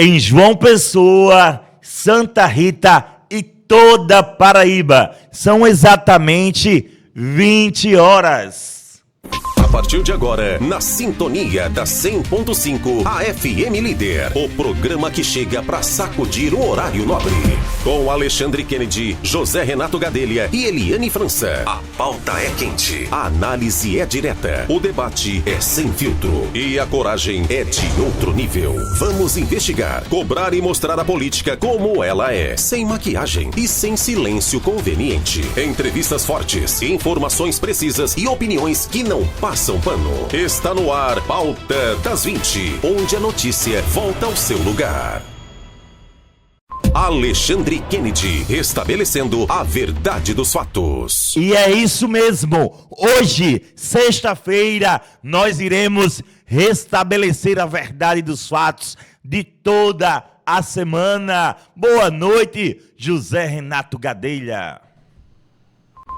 em João Pessoa, Santa Rita e toda Paraíba. São exatamente 20 horas. A partir de agora, na sintonia da 100.5, a FM Líder, o programa que chega para sacudir o horário nobre. Com Alexandre Kennedy, José Renato Gadelha e Eliane França. A pauta é quente, a análise é direta, o debate é sem filtro e a coragem é de outro nível. Vamos investigar, cobrar e mostrar a política como ela é, sem maquiagem e sem silêncio conveniente. Entrevistas fortes, informações precisas e opiniões que não passam pano. Está no ar, Pauta das 20, onde a notícia volta ao seu lugar. Alexandre Kennedy, estabelecendo a verdade dos fatos. E é isso mesmo. Hoje, sexta-feira, nós iremos restabelecer a verdade dos fatos de toda a semana. Boa noite, José Renato Gadelha.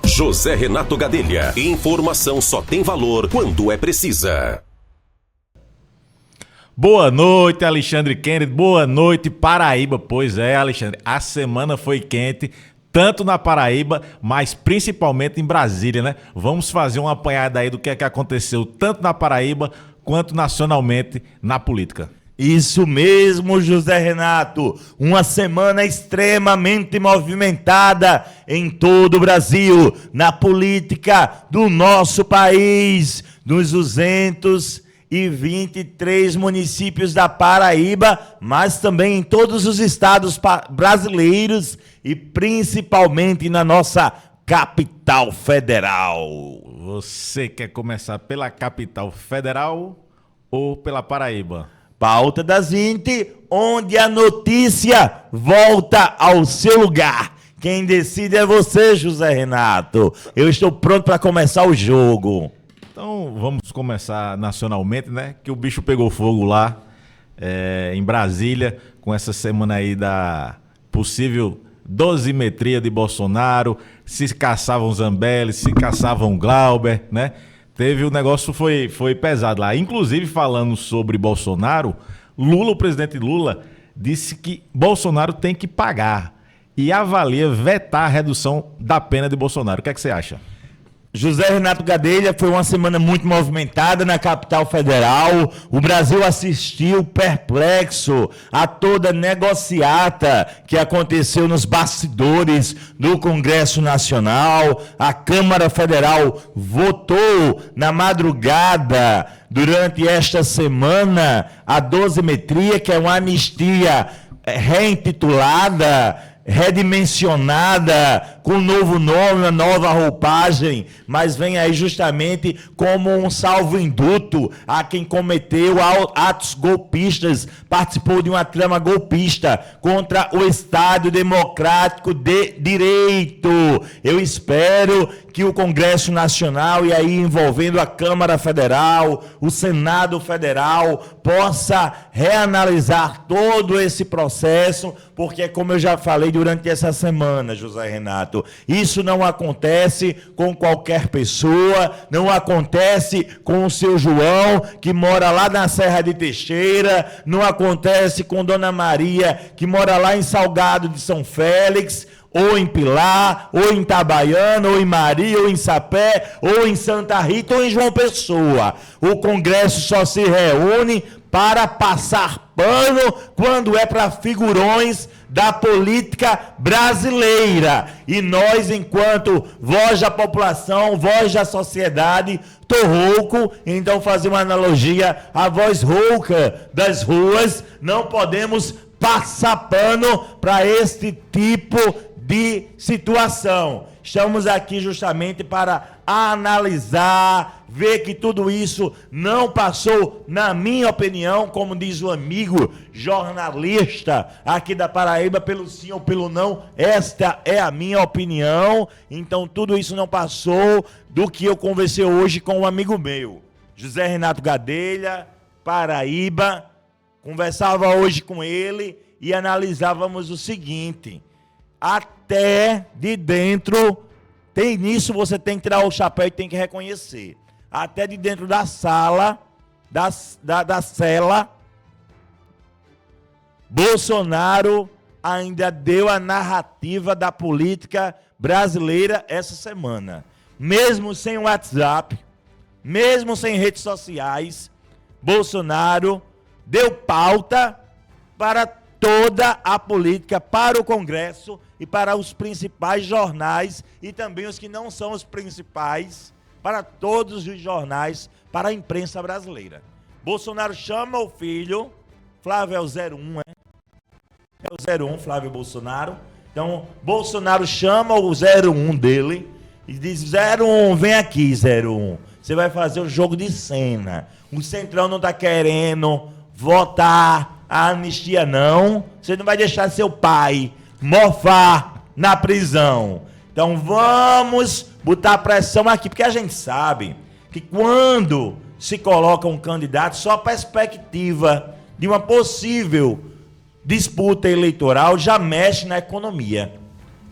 José Renato Gadelha. Informação só tem valor quando é precisa. Boa noite, Alexandre Kennedy. Boa noite, Paraíba. Pois é, Alexandre, a semana foi quente, tanto na Paraíba, mas principalmente em Brasília, né? Vamos fazer uma apanhada aí do que é que aconteceu tanto na Paraíba quanto nacionalmente na política. Isso mesmo, José Renato. Uma semana extremamente movimentada em todo o Brasil, na política do nosso país, nos 223 municípios da Paraíba, mas também em todos os estados brasileiros e principalmente na nossa capital federal. Você quer começar pela capital federal ou pela Paraíba? Pauta das 20, onde a notícia volta ao seu lugar. Quem decide é você, José Renato. Eu estou pronto para começar o jogo. Então vamos começar nacionalmente, né? Que o bicho pegou fogo lá em Brasília, com essa semana aí da possível dosimetria de Bolsonaro. Se caçavam Zambelli, se caçavam Glauber, né? O negócio foi pesado lá. Inclusive, falando sobre Bolsonaro, o presidente Lula, disse que Bolsonaro tem que pagar e avalia vetar a redução da pena de Bolsonaro. O que é que você acha? José Renato Gadelha, foi uma semana muito movimentada na capital federal. O Brasil assistiu perplexo a toda negociata que aconteceu nos bastidores do Congresso Nacional. A Câmara Federal votou na madrugada, durante esta semana, a dosimetria, que é uma anistia reintitulada, redimensionada, com um novo nome, uma nova roupagem, mas vem aí justamente como um salvo-induto a quem cometeu atos golpistas, participou de uma trama golpista contra o Estado Democrático de Direito. Eu espero que o Congresso Nacional, e aí envolvendo a Câmara Federal, o Senado Federal, possa reanalisar todo esse processo, porque, como eu já falei durante essa semana, José Renato, isso não acontece com qualquer pessoa, não acontece com o seu João, que mora lá na Serra de Teixeira, não acontece com Dona Maria, que mora lá em Salgado de São Félix, ou em Pilar, ou em Itabaiana, ou em Maria, ou em Sapé, ou em Santa Rita, ou em João Pessoa. O Congresso só se reúne para passar pano quando é para figurões da política brasileira. E nós, enquanto voz da população, voz da sociedade, tô rouco, então fazer uma analogia à voz rouca das ruas, não podemos passar pano para este tipo de situação. Estamos aqui justamente para analisar, ver que tudo isso não passou, na minha opinião, como diz o amigo jornalista aqui da Paraíba, pelo sim ou pelo não. Esta é a minha opinião. Então tudo isso não passou do que eu conversei hoje com um amigo meu, José Renato Gadelha, Paraíba. Conversava hoje com ele e analisávamos o seguinte: até de dentro, nisso você tem que tirar o chapéu e tem que reconhecer. Até de dentro da sala, da cela, Bolsonaro ainda deu a narrativa da política brasileira essa semana. Mesmo sem WhatsApp, mesmo sem redes sociais, Bolsonaro deu pauta para toda a política, para o Congresso e para os principais jornais e também os que não são os principais, para todos os jornais, para a imprensa brasileira. Bolsonaro chama o filho, Flávio é o 01, É o 01, Flávio Bolsonaro. Então, Bolsonaro chama o 01 dele e diz: 01, vem aqui, 01. Você vai fazer um jogo de cena. O Centrão não está querendo votar a anistia, não. Você não vai deixar seu pai mofar na prisão. Então, vamos botar pressão aqui, porque a gente sabe que quando se coloca um candidato, só a perspectiva de uma possível disputa eleitoral já mexe na economia,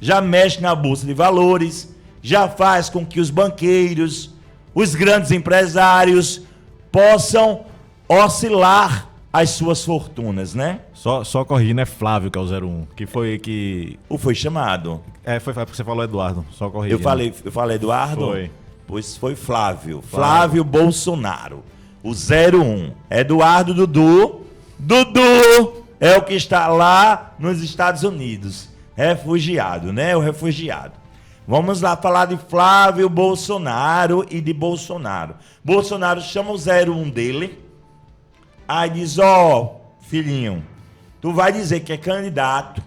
já mexe na bolsa de valores, já faz com que os banqueiros, os grandes empresários possam oscilar as suas fortunas, né? Só corrigindo, é Flávio que é o 01, que foi que... Foi chamado. Foi porque você falou Eduardo, só corrigindo. Eu falei Eduardo? Foi. Pois foi Flávio Flávio Bolsonaro, o 01. Eduardo Dudu é o que está lá nos Estados Unidos, refugiado, né? O refugiado. Vamos lá falar de Flávio Bolsonaro e de Bolsonaro. Bolsonaro chama o 01 dele, aí diz: filhinho, tu vai dizer que é candidato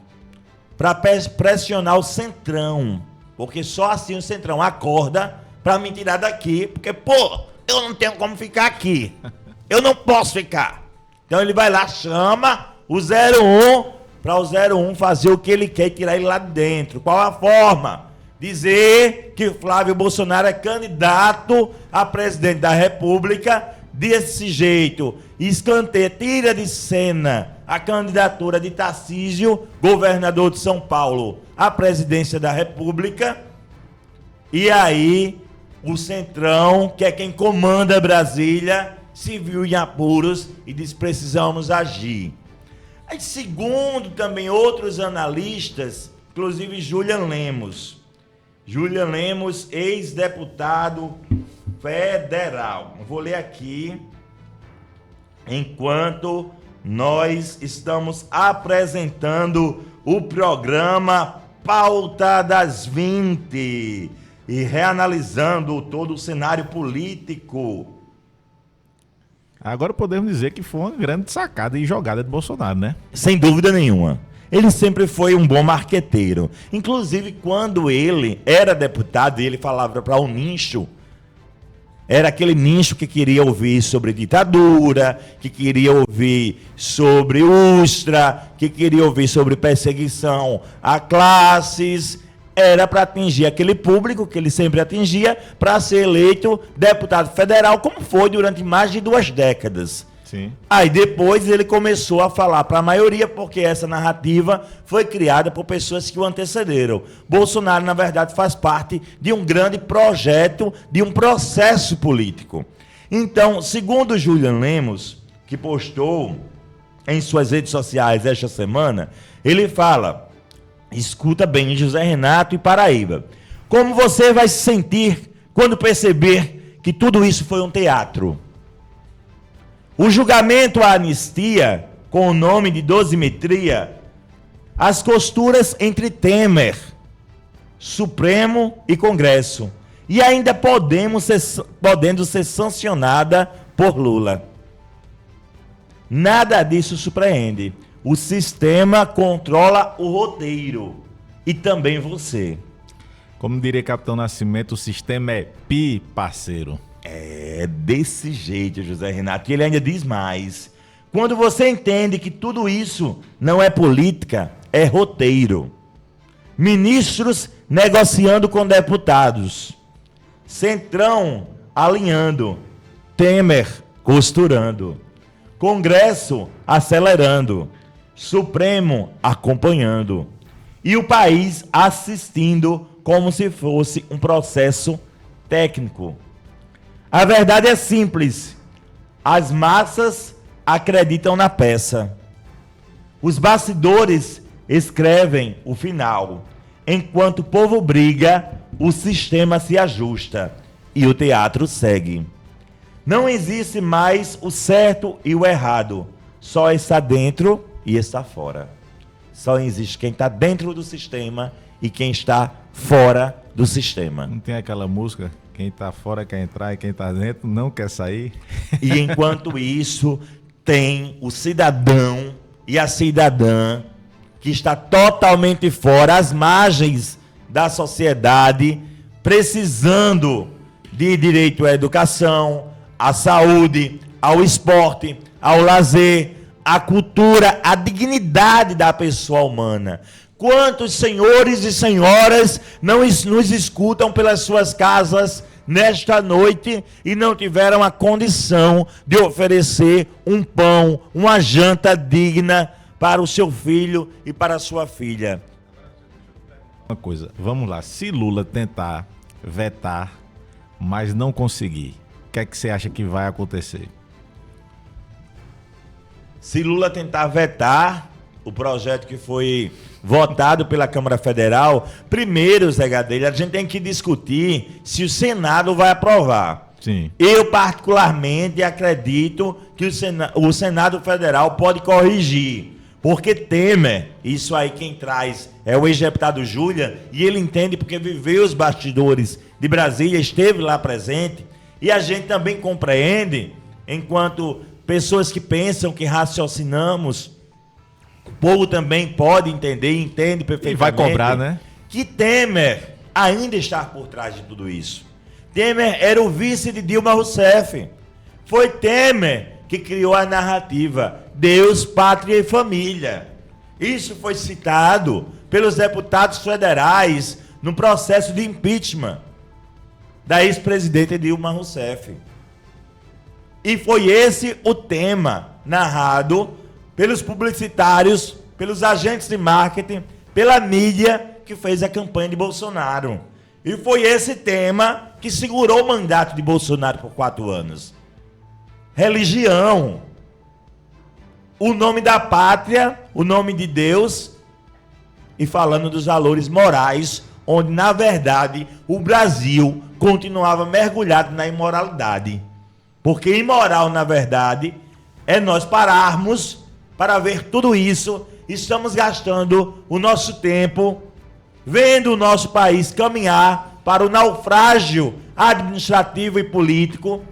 para pressionar o Centrão, porque só assim o Centrão acorda para me tirar daqui, porque, eu não tenho como ficar aqui, eu não posso ficar. Então ele vai lá, chama o 01 para o 01 fazer o que ele quer e tirar ele lá de dentro. Qual a forma? Dizer que Flávio Bolsonaro é candidato a presidente da República desse jeito. Escanteia, tira de cena a candidatura de Tarcísio, governador de São Paulo, à presidência da República. E aí o Centrão, que é quem comanda Brasília, se viu em apuros e disse: precisamos agir. Aí, segundo também outros analistas, inclusive Julian Lemos, ex-deputado federal. Vou ler aqui enquanto nós estamos apresentando o programa Pauta das 20 e reanalisando todo o cenário político. Agora podemos dizer que foi uma grande sacada e jogada de Bolsonaro, né? Sem dúvida nenhuma. Ele sempre foi um bom marqueteiro. Inclusive, quando ele era deputado e ele falava para um nicho, era aquele nicho que queria ouvir sobre ditadura, que queria ouvir sobre Ustra, que queria ouvir sobre perseguição a classes. Era para atingir aquele público que ele sempre atingia, para ser eleito deputado federal, como foi durante mais de 2 décadas. Sim. Aí depois ele começou a falar para a maioria, porque essa narrativa foi criada por pessoas que o antecederam. Bolsonaro, na verdade, faz parte de um grande projeto, de um processo político. Então, segundo Julian Lemos, que postou em suas redes sociais esta semana, ele fala: escuta bem, José Renato e Paraíba, como você vai se sentir quando perceber que tudo isso foi um teatro? O julgamento à anistia, com o nome de dosimetria, as costuras entre Temer, Supremo e Congresso, e ainda podendo ser sancionada por Lula. Nada disso surpreende. O sistema controla o roteiro e também você. Como diria Capitão Nascimento, o sistema é pi, parceiro. É desse jeito, José Renato. E ele ainda diz mais. Quando você entende que tudo isso não é política, é roteiro. Ministros negociando com deputados. Centrão alinhando. Temer costurando. Congresso acelerando. Supremo acompanhando. E o país assistindo como se fosse um processo técnico. A verdade é simples. As massas acreditam na peça. Os bastidores escrevem o final. Enquanto o povo briga, o sistema se ajusta e o teatro segue. Não existe mais o certo e o errado. Só está dentro e está fora. Só existe quem está dentro do sistema e quem está fora do sistema. Não tem aquela música? Quem está fora quer entrar e quem está dentro não quer sair? E enquanto isso, tem o cidadão e a cidadã que está totalmente fora, às margens da sociedade, precisando de direito à educação, à saúde, ao esporte, ao lazer, à cultura, à dignidade da pessoa humana. Quantos senhores e senhoras não nos escutam pelas suas casas nesta noite e não tiveram a condição de oferecer um pão, uma janta digna para o seu filho e para a sua filha? Uma coisa, vamos lá. Se Lula tentar vetar, mas não conseguir, o que é que você acha que vai acontecer? Se Lula tentar vetar o projeto que foi votado pela Câmara Federal, primeiro, Zé Gadelha, a gente tem que discutir se o Senado vai aprovar. Sim. Eu, particularmente, acredito que o Senado Federal pode corrigir, porque Temer, isso aí quem traz é o ex-deputado Júlia, e ele entende porque viveu os bastidores de Brasília, esteve lá presente, e a gente também compreende, enquanto pessoas que pensam, que raciocinamos, o povo também pode entender e entende perfeitamente. E vai cobrar, né? Que Temer ainda está por trás de tudo isso. Temer era o vice de Dilma Rousseff. Foi Temer que criou a narrativa Deus, Pátria e Família. Isso foi citado pelos deputados federais no processo de impeachment da ex-presidente Dilma Rousseff. E foi esse o tema narrado pelos publicitários, pelos agentes de marketing, pela mídia que fez a campanha de Bolsonaro. E foi esse tema que segurou o mandato de Bolsonaro por 4 anos. Religião. O nome da pátria, o nome de Deus, e falando dos valores morais, onde, na verdade, o Brasil continuava mergulhado na imoralidade. Porque imoral, na verdade, é nós pararmos para ver tudo isso. Estamos gastando o nosso tempo vendo o nosso país caminhar para o naufrágio administrativo e político,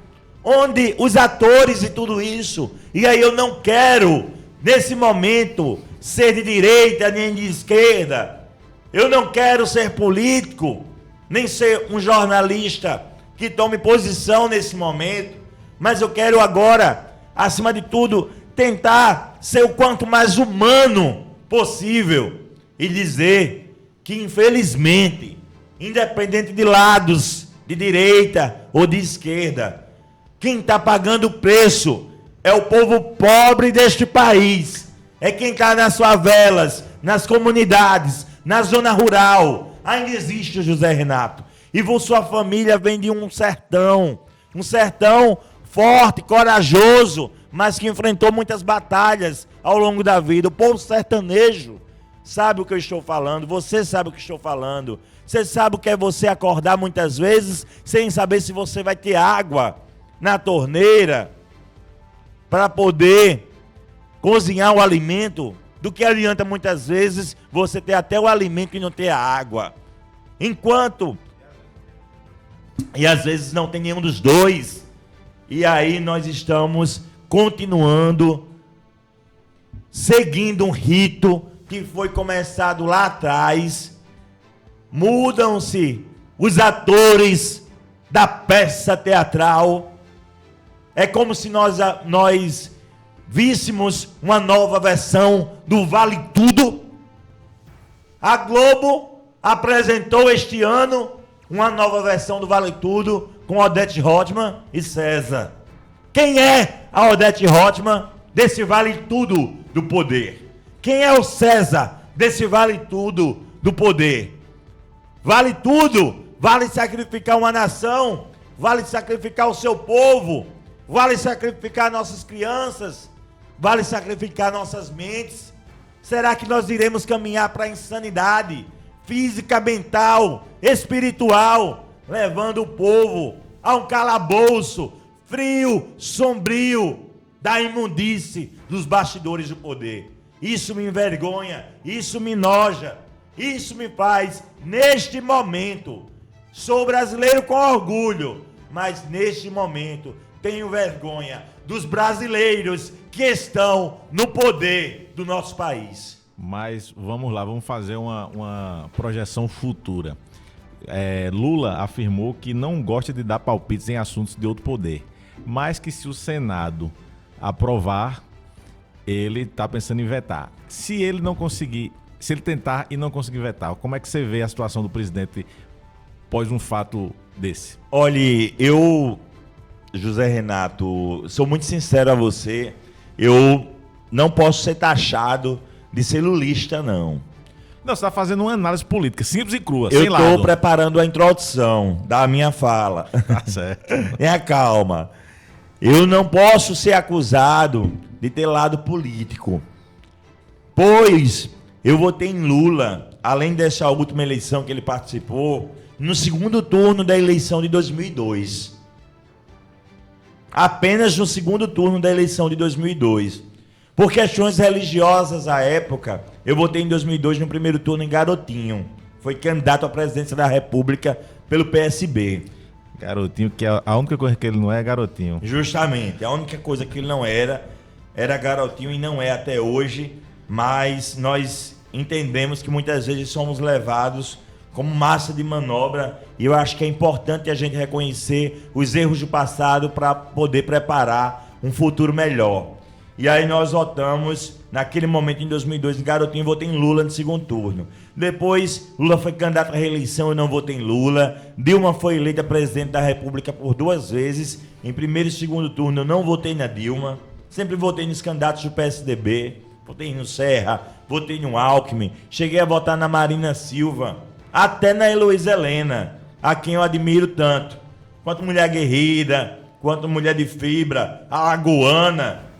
onde os atores e tudo isso, e aí eu não quero, nesse momento, ser de direita nem de esquerda, eu não quero ser político, nem ser um jornalista que tome posição nesse momento, mas eu quero agora, acima de tudo, tentar ser o quanto mais humano possível e dizer que, infelizmente, independente de lados, de direita ou de esquerda, quem está pagando o preço é o povo pobre deste país, é quem está nas favelas, nas comunidades, na zona rural. Ainda existe, José Renato, e sua família vem de um sertão forte, corajoso, mas que enfrentou muitas batalhas ao longo da vida. O povo sertanejo sabe o que eu estou falando, você sabe o que estou falando. Você sabe o que é você acordar muitas vezes sem saber se você vai ter água na torneira para poder cozinhar o alimento, do que adianta muitas vezes você ter até o alimento e não ter a água. E às vezes não tem nenhum dos dois. E aí nós estamos continuando, seguindo um rito que foi começado lá atrás. Mudam-se os atores da peça teatral. É como se nós víssemos uma nova versão do Vale Tudo. A Globo apresentou este ano uma nova versão do Vale Tudo com Odete Roitman e César. Quem é a Odete Roitman desse Vale Tudo do poder? Quem é o César desse Vale Tudo do poder? Vale tudo, vale sacrificar uma nação, vale sacrificar o seu povo, vale sacrificar nossas crianças, vale sacrificar nossas mentes. Será que nós iremos caminhar para a insanidade física, mental, espiritual, levando o povo a um calabouço frio, sombrio, da imundície dos bastidores do poder? Isso me envergonha, isso me noja, isso me faz, neste momento, sou brasileiro com orgulho, mas neste momento tenho vergonha dos brasileiros que estão no poder do nosso país. Mas vamos lá, vamos fazer uma projeção futura. Lula afirmou que não gosta de dar palpites em assuntos de outro poder, mas que se o Senado aprovar, ele está pensando em vetar. Se ele não conseguir, se ele tentar e não conseguir vetar, como é que você vê a situação do presidente após um fato desse? Olha, eu, José Renato, sou muito sincero a você, eu não posso ser taxado de ser lulista, não. Não, você está fazendo uma análise política, simples e crua, Eu sem lado. estou preparando a introdução da minha fala. Tá certo. Tenha calma. Eu não posso ser acusado de ter lado político, pois eu votei em Lula, além dessa última eleição que ele participou, no segundo turno da eleição de 2002. Apenas no segundo turno da eleição de 2002. Por questões religiosas à época, eu votei em 2002 no primeiro turno em Garotinho. Foi candidato à presidência da República pelo PSB. Garotinho, que a única coisa que ele não é garotinho. Justamente, a única coisa que ele não era garotinho e não é até hoje, mas nós entendemos que muitas vezes somos levados como massa de manobra e eu acho que é importante a gente reconhecer os erros do passado para poder preparar um futuro melhor. E aí nós votamos, naquele momento em 2002, em Garotinho, votei em Lula no segundo turno. Depois, Lula foi candidato à reeleição, eu não votei em Lula. Dilma foi eleita presidente da República por 2 vezes. Em primeiro e segundo turno, eu não votei na Dilma. Sempre votei nos candidatos do PSDB. Votei no Serra, votei no Alckmin. Cheguei a votar na Marina Silva, até na Heloísa Helena, a quem eu admiro tanto. Quanto mulher guerrida, quanto mulher de fibra, alagoana,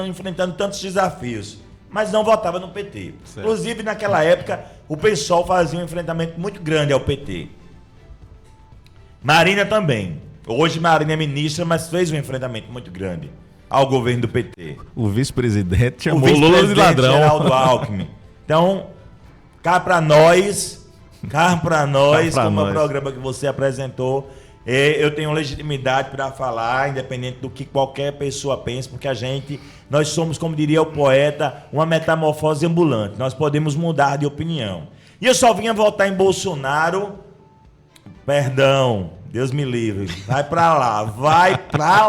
enfrentando tantos desafios, mas não votava no PT. Certo. Inclusive, naquela época, o PSOL fazia um enfrentamento muito grande ao PT. Marina também. Hoje, Marina é ministra, mas fez um enfrentamento muito grande ao governo do PT. O vice-presidente chamou o Lula de ladrão. Geraldo Alckmin. Então, cá pra nós, como o programa que você apresentou, eu tenho legitimidade para falar, independente do que qualquer pessoa pense, porque nós somos, como diria o poeta, uma metamorfose ambulante. Nós podemos mudar de opinião. E eu só vinha votar em Bolsonaro, perdão, Deus me livre, vai para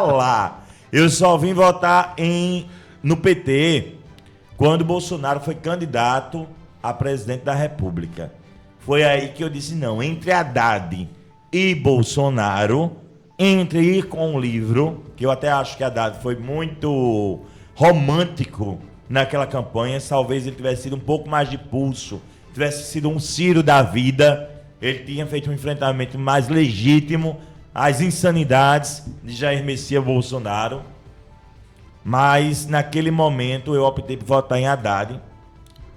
lá. Eu só vim votar no PT quando Bolsonaro foi candidato a presidente da República. Foi aí que eu disse, não, entre Haddad e Bolsonaro, entre ir com um livro, que eu até acho que Haddad foi muito romântico naquela campanha, talvez ele tivesse sido um pouco mais de pulso, tivesse sido um Ciro da vida, ele tinha feito um enfrentamento mais legítimo às insanidades de Jair Messias Bolsonaro, mas naquele momento eu optei por votar em Haddad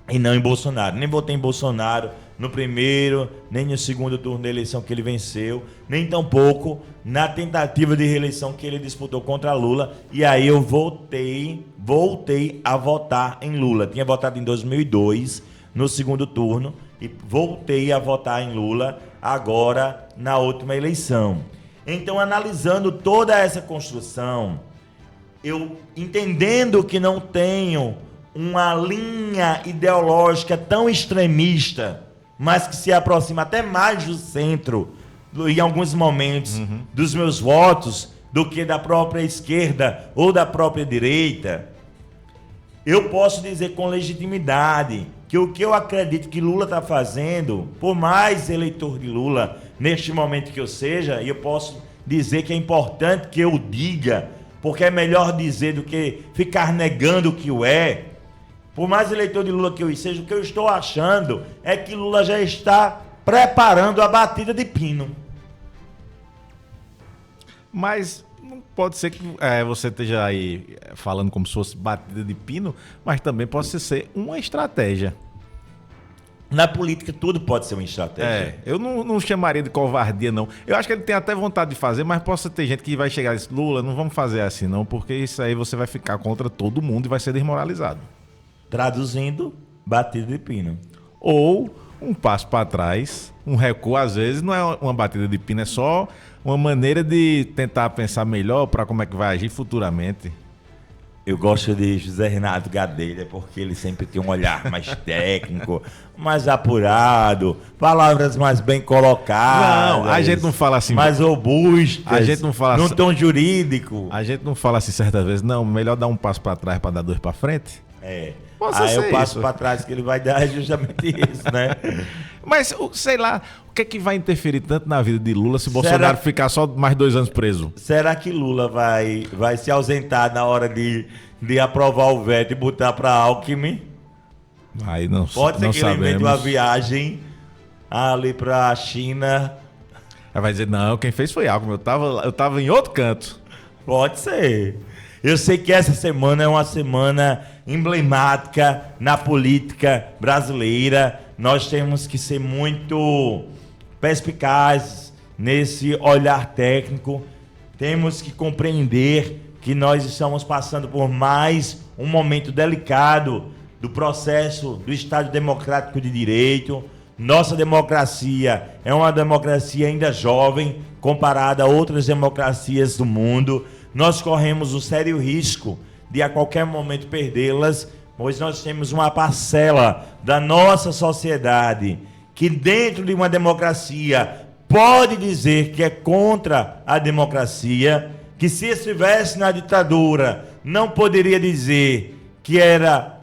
e não em Bolsonaro. Nem votei em Bolsonaro no primeiro, nem no segundo turno da eleição que ele venceu, nem tampouco na tentativa de reeleição que ele disputou contra Lula. E aí eu voltei a votar em Lula. Tinha votado em 2002, no segundo turno, e voltei a votar em Lula agora na última eleição. Então, analisando toda essa construção, eu entendendo que não tenho uma linha ideológica tão extremista, mas que se aproxima até mais do centro, em alguns momentos, dos meus votos, do que da própria esquerda ou da própria direita, eu posso dizer com legitimidade que o que eu acredito que Lula está fazendo, por mais eleitor de Lula, neste momento que eu seja, eu posso dizer que é importante que eu diga, porque é melhor dizer do que ficar negando o que o é. Por mais eleitor de Lula que eu seja, o que eu estou achando é que Lula já está preparando a batida de pino. Mas Pode ser que você esteja aí falando como se fosse batida de pino, mas também pode ser uma estratégia. Na política, tudo pode ser uma estratégia. Eu não chamaria de covardia, não. Eu acho que ele tem até vontade de fazer, mas possa ter gente que vai chegar e dizer, Lula, não vamos fazer assim, não, porque isso aí você vai ficar contra todo mundo e vai ser desmoralizado. Traduzindo, batida de pino. Ou um passo para trás, um recuo, às vezes, não é uma batida de pino, é só uma maneira de tentar pensar melhor para como é que vai agir futuramente. Eu gosto de José Renato Gadelha, porque ele sempre tem um olhar mais técnico, mais apurado, palavras mais bem colocadas. Não, a gente não fala assim. Mais robustas. A gente não fala num assim. tom jurídico. A gente não fala assim certa vez, não, melhor dar um passo para trás para dar dois para frente. Aí o passo para trás que ele vai dar é justamente isso, né? Mas, sei lá, o que é que vai interferir tanto na vida de Lula se Bolsonaro ficar só mais 2 anos preso? Será que Lula vai se ausentar na hora de aprovar o veto e botar para Alckmin? Aí não Pode ser não que ele invente sabemos. uma viagem ali para a China. Aí vai dizer, não, quem fez foi Alckmin, eu tava em outro canto. Pode ser. Eu sei que essa semana é uma semana emblemática na política brasileira. Nós temos que ser muito perspicazes nesse olhar técnico. Temos que compreender que nós estamos passando por mais um momento delicado do processo do Estado Democrático de Direito. Nossa democracia é uma democracia ainda jovem comparada a outras democracias do mundo. Nós corremos o sério risco de a qualquer momento perdê-las, pois nós temos uma parcela da nossa sociedade que dentro de uma democracia pode dizer que é contra a democracia, que se estivesse na ditadura não poderia dizer que era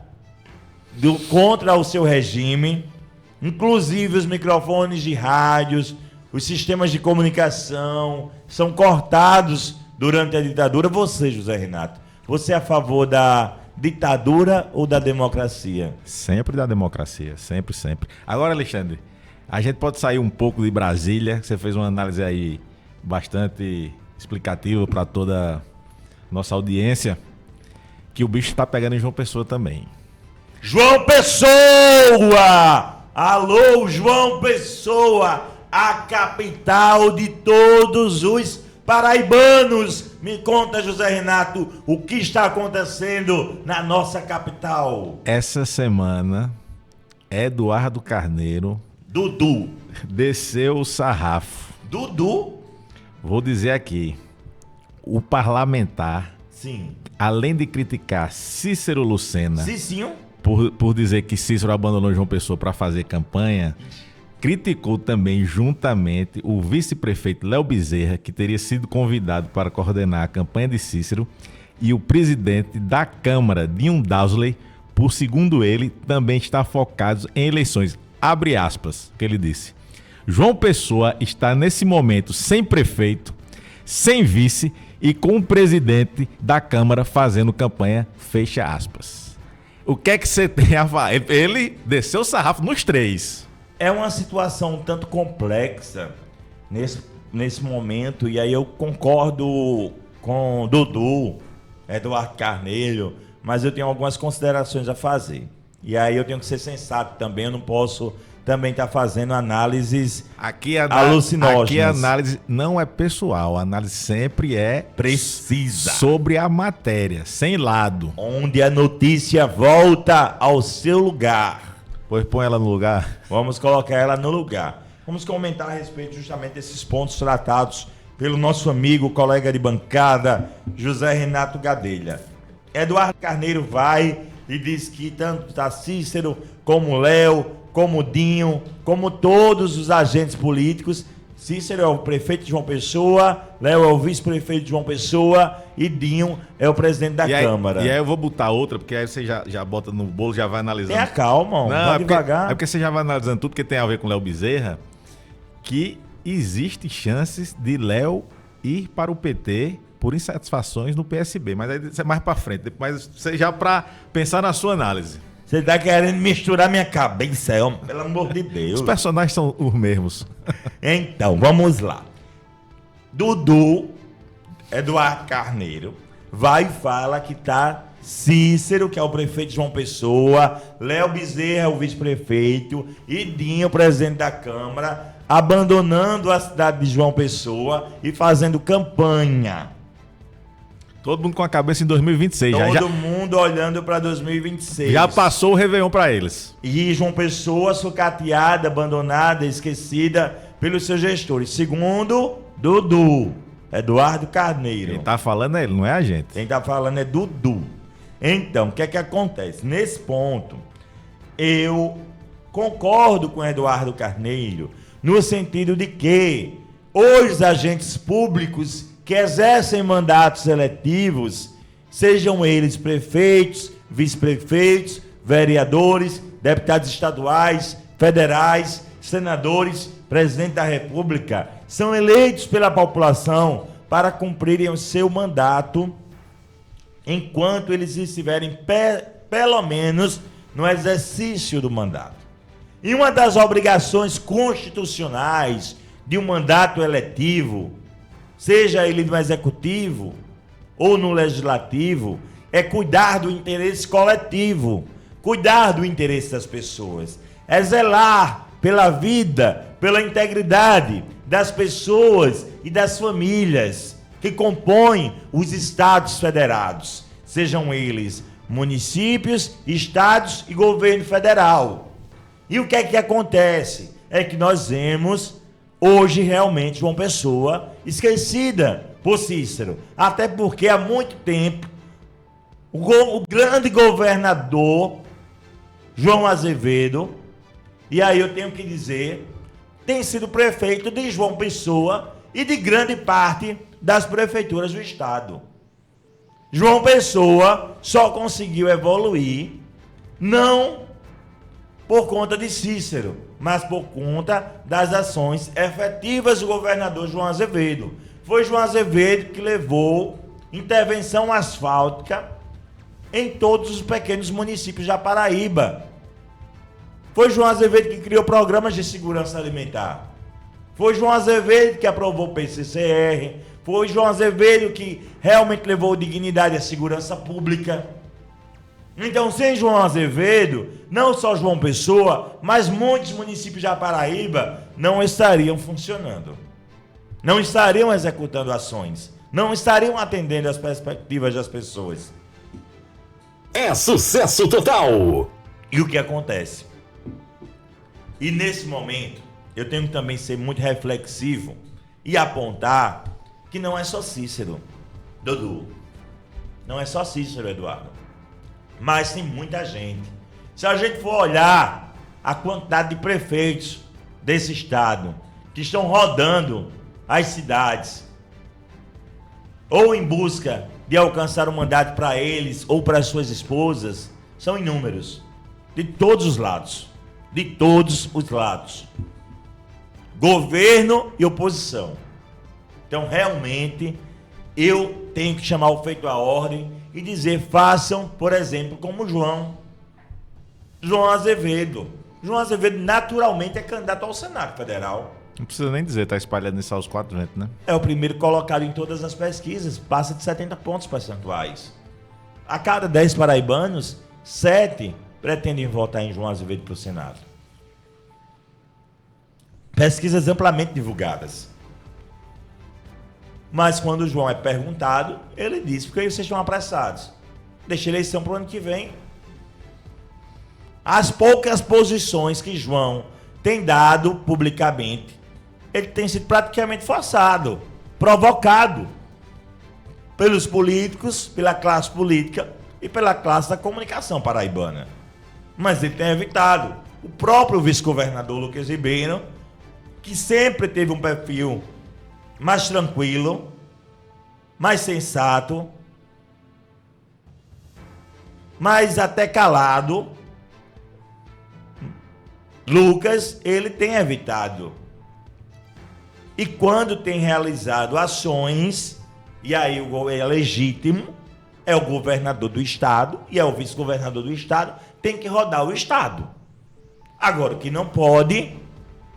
contra o seu regime. Inclusive os microfones de rádios, os sistemas de comunicação são cortados durante a ditadura. Você, José Renato, você é a favor da ditadura ou da democracia? Sempre da democracia, sempre, sempre. Agora, Alexandre, a gente pode sair um pouco de Brasília, você fez uma análise aí bastante explicativa para toda a nossa audiência, que o bicho está pegando em João Pessoa também. João Pessoa! Alô, João Pessoa, a capital de todos os paraibanos. Me conta, José Renato, o que está acontecendo na nossa capital? Essa semana, Eduardo Carneiro Dudu. desceu o sarrafo. Dudu? Vou dizer aqui, o parlamentar, Sim. além de criticar Cícero Lucena Cicinho? por dizer que Cícero abandonou João Pessoa para fazer campanha, criticou também juntamente o vice-prefeito Léo Bezerra, que teria sido convidado para coordenar a campanha de Cícero, e o presidente da Câmara, Dinho Dowsley, por segundo ele, também está focado em eleições. Abre aspas, que ele disse. João Pessoa está nesse momento sem prefeito, sem vice e com o presidente da Câmara fazendo campanha, fecha aspas. O que é que você tem a falar? Ele desceu o sarrafo nos 3. É uma situação um tanto complexa nesse momento, e aí eu concordo com Dudu, Eduardo Carneiro, mas eu tenho algumas considerações a fazer. E aí eu tenho que ser sensato também, eu não posso também estar fazendo análises alucinógenas. Aqui a análise não é pessoal, a análise sempre é precisa sobre a matéria, sem lado. Onde a notícia volta ao seu lugar. Pois põe ela no lugar. Vamos colocar ela no lugar. Vamos comentar a respeito justamente desses pontos tratados pelo nosso amigo, colega de bancada, José Renato Gadelha. Eduardo Carneiro vai e diz que tanto tá Cícero, como Léo, como Dinho, como todos os agentes políticos. Cícero é o prefeito de João Pessoa, Léo é o vice-prefeito de João Pessoa e Dinho é o presidente da Câmara. E aí eu vou botar outra, porque aí você já bota no bolo, já vai analisando. Tenha calma, vai devagar. É porque você já vai analisando tudo que tem a ver com Léo Bezerra, que existe chances de Léo ir para o PT por insatisfações no PSB, mas aí isso é mais para frente, mas você já para pensar na sua análise. Você tá querendo misturar minha cabeça, pelo amor de Deus. Os personagens são os mesmos. Então, vamos lá. Dudu, Eduardo Carneiro, vai e fala que tá Cícero, que é o prefeito de João Pessoa, Léo Bezerra, o vice-prefeito, e Dinho, presidente da Câmara, abandonando a cidade de João Pessoa e fazendo campanha. Todo mundo com a cabeça em 2026. Todo mundo olhando para 2026. Já passou o Réveillon para eles. E João Pessoa sucateada, abandonada, esquecida pelos seus gestores. Segundo, Dudu, Eduardo Carneiro. Quem tá falando é ele, não é a gente. Quem tá falando é Dudu. Então, o que é que acontece? Nesse ponto, eu concordo com Eduardo Carneiro, no sentido de que os agentes públicos que exercem mandatos eletivos, sejam eles prefeitos, vice-prefeitos, vereadores, deputados estaduais, federais, senadores, presidente da República, são eleitos pela população para cumprirem o seu mandato enquanto eles estiverem pelo menos no exercício do mandato. E uma das obrigações constitucionais de um mandato eletivo, seja ele no executivo ou no legislativo, é cuidar do interesse coletivo, cuidar do interesse das pessoas, é zelar pela vida, pela integridade das pessoas e das famílias que compõem os estados federados, sejam eles municípios, estados e governo federal. E o que é que acontece? É que nós vemos hoje realmente João Pessoa esquecida por Cícero, até porque há muito tempo o grande governador João Azevedo, e aí eu tenho que dizer, tem sido prefeito de João Pessoa e de grande parte das prefeituras do estado. João Pessoa só conseguiu evoluir não por conta de Cícero, mas por conta das ações efetivas do governador João Azevedo. Foi João Azevedo que levou intervenção asfáltica em todos os pequenos municípios da Paraíba. Foi João Azevedo que criou programas de segurança alimentar. Foi João Azevedo que aprovou o PCCR. Foi João Azevedo que realmente levou dignidade à segurança pública. Então, sem João Azevedo, não só João Pessoa, mas muitos municípios da Paraíba não estariam funcionando. Não estariam executando ações. Não estariam atendendo às perspectivas das pessoas. É sucesso total! E o que acontece? E nesse momento, eu tenho que também ser muito reflexivo e apontar que não é só Cícero, Dudu. Não é só Cícero, Eduardo. Mas tem muita gente. Se a gente for olhar a quantidade de prefeitos desse estado que estão rodando as cidades, ou em busca de alcançar um mandato para eles ou para suas esposas, são inúmeros. De todos os lados. De todos os lados. Governo e oposição. Então, realmente, eu tenho que chamar o feito à ordem e dizer, façam, por exemplo, como João Azevedo. João Azevedo naturalmente é candidato ao Senado Federal. Não precisa nem dizer, tá espalhado nisso aos 4 ventos, né? É o primeiro colocado em todas as pesquisas, passa de 70 pontos percentuais. A cada 10 paraibanos, 7 pretendem votar em João Azevedo para o Senado. Pesquisas amplamente divulgadas. Mas quando o João é perguntado, ele diz, por que vocês estão apressados? Deixa a eleição para o ano que vem. As poucas posições que João tem dado publicamente, ele tem sido praticamente forçado, provocado pelos políticos, pela classe política e pela classe da comunicação paraibana. Mas ele tem evitado. O próprio vice-governador Lucas Ribeiro, que sempre teve um perfil mais tranquilo, mais sensato, mais até calado, Lucas, ele tem evitado. E quando tem realizado ações, e aí é legítimo, é o governador do estado e é o vice-governador do estado, tem que rodar o estado. Agora, o que não pode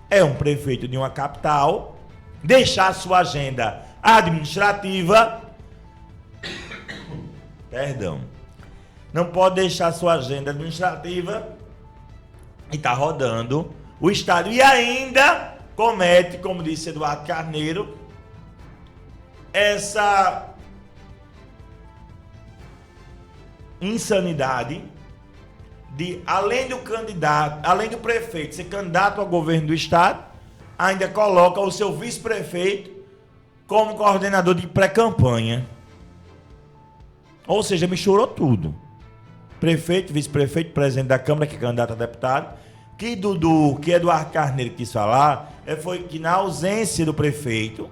é um prefeito de uma capital deixar sua agenda administrativa, perdão, não pode deixar sua agenda administrativa e tá rodando o Estado. E ainda comete, como disse Eduardo Carneiro, essa insanidade de, além do candidato, além do prefeito ser candidato ao governo do Estado, ainda coloca o seu vice-prefeito como coordenador de pré-campanha. Ou seja, misturou tudo. Prefeito, vice-prefeito, presidente da Câmara, que é candidato a deputado. Que Eduardo Carneiro quis falar foi que, na ausência do prefeito,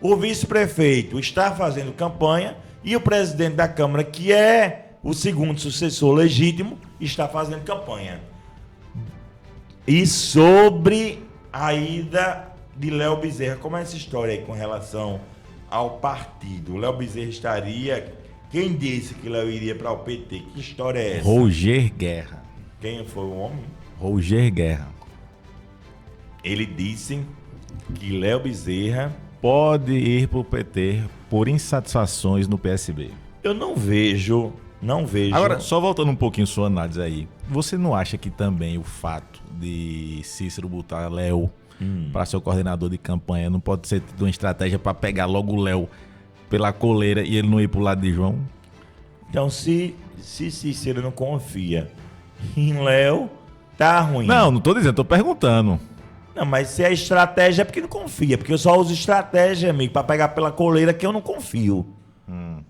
o vice-prefeito está fazendo campanha e o presidente da Câmara, que é o segundo sucessor legítimo, está fazendo campanha. E sobre a ida de Léo Bezerra, como é essa história aí com relação ao partido? Léo Bezerra estaria... Quem disse que Léo iria para o PT? Que história é essa? Roger Guerra. Quem foi o homem? Roger Guerra. Ele disse que Léo Bezerra pode ir para o PT por insatisfações no PSB. Eu não vejo. Agora, só voltando um pouquinho sua análise aí, você não acha que também o fato de Cícero botar Léo para ser o coordenador de campanha não pode ser uma estratégia para pegar logo o Léo pela coleira e ele não ir pro lado de João? Então, se Cícero não confia em Léo, tá ruim. Não tô dizendo, tô perguntando. Não, mas se é estratégia é porque não confia, porque eu só uso estratégia, amigo, pra pegar pela coleira que eu não confio.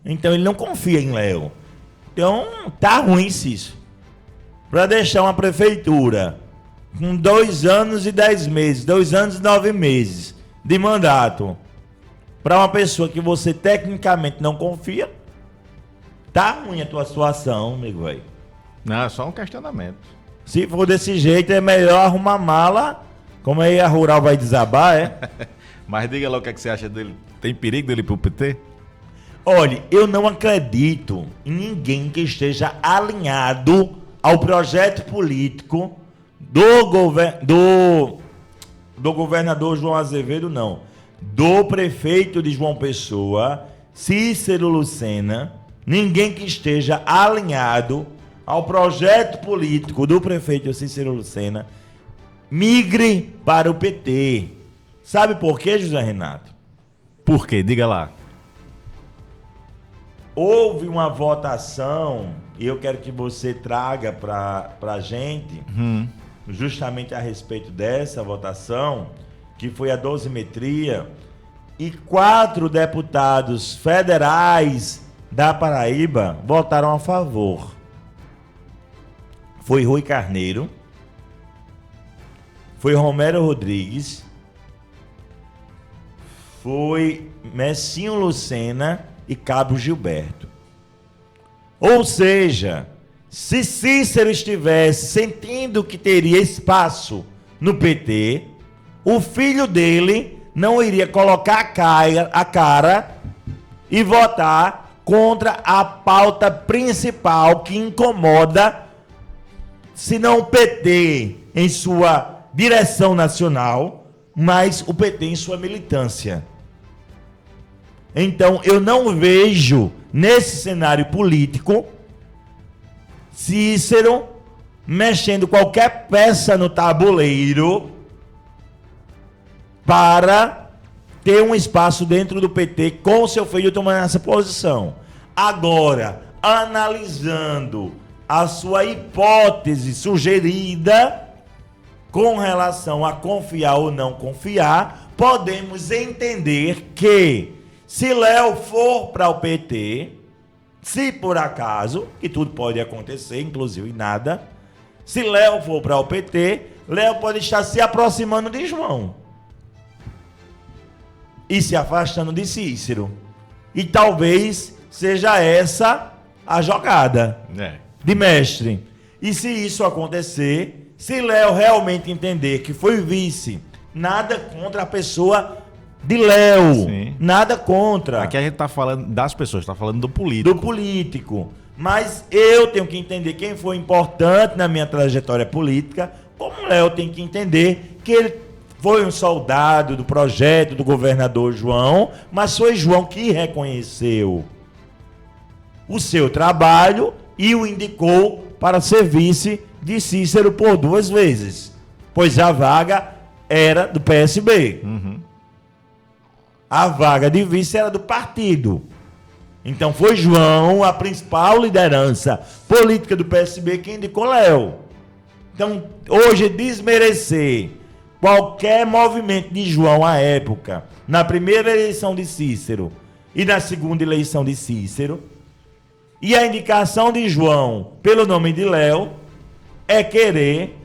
Então ele não confia em Léo. Então, tá ruim, Cícero. Pra deixar uma prefeitura com 2 anos e 10 meses, 2 anos e 9 meses de mandato, para uma pessoa que você tecnicamente não confia, tá ruim a tua situação, amigo, velho. Não, é só um questionamento. Se for desse jeito, é melhor arrumar mala, como aí a rural vai desabar, é? Mas diga lá o que, é que você acha dele. Tem perigo dele ir pro PT? Olha, eu não acredito em ninguém que esteja alinhado ao projeto político do governador João Azevedo, não. Do prefeito de João Pessoa, Cícero Lucena, ninguém que esteja alinhado ao projeto político do prefeito Cícero Lucena migre para o PT. Sabe por quê, José Renato? Por quê? Diga lá. Houve uma votação, e eu quero que você traga para a gente, justamente a respeito dessa votação, que foi a dosimetria, e 4 deputados federais da Paraíba votaram a favor. Foi Rui Carneiro, foi Romero Rodrigues, foi Messinho Lucena e Cabo Gilberto. Ou seja, se Cícero estivesse sentindo que teria espaço no PT, o filho dele não iria colocar a cara e votar contra a pauta principal que incomoda, se não o PT em sua direção nacional, mas o PT em sua militância. Então, eu não vejo nesse cenário político Cícero mexendo qualquer peça no tabuleiro para ter um espaço dentro do PT com o seu filho tomando essa posição. Agora, analisando a sua hipótese sugerida com relação a confiar ou não confiar, podemos entender que se Léo for para o PT, se por acaso, que tudo pode acontecer, inclusive nada, se Léo for para o PT, Léo pode estar se aproximando de João e se afastando de Cícero. E talvez seja essa a jogada de mestre. E se isso acontecer, se Léo realmente entender que foi vice, nada contra a pessoa de Léo, sim, nada contra. Aqui a gente tá falando das pessoas, tá falando do político. Do político. Mas eu tenho que entender quem foi importante na minha trajetória política, como Léo tem que entender que ele foi um soldado do projeto do governador João, mas foi João que reconheceu o seu trabalho e o indicou para ser vice de Cícero por 2 vezes, pois a vaga era do PSB. A vaga de vice era do partido. Então foi João, a principal liderança política do PSB, que indicou Léo. Então, hoje, desmerecer qualquer movimento de João à época, na primeira eleição de Cícero e na segunda eleição de Cícero, e a indicação de João pelo nome de Léo, é querer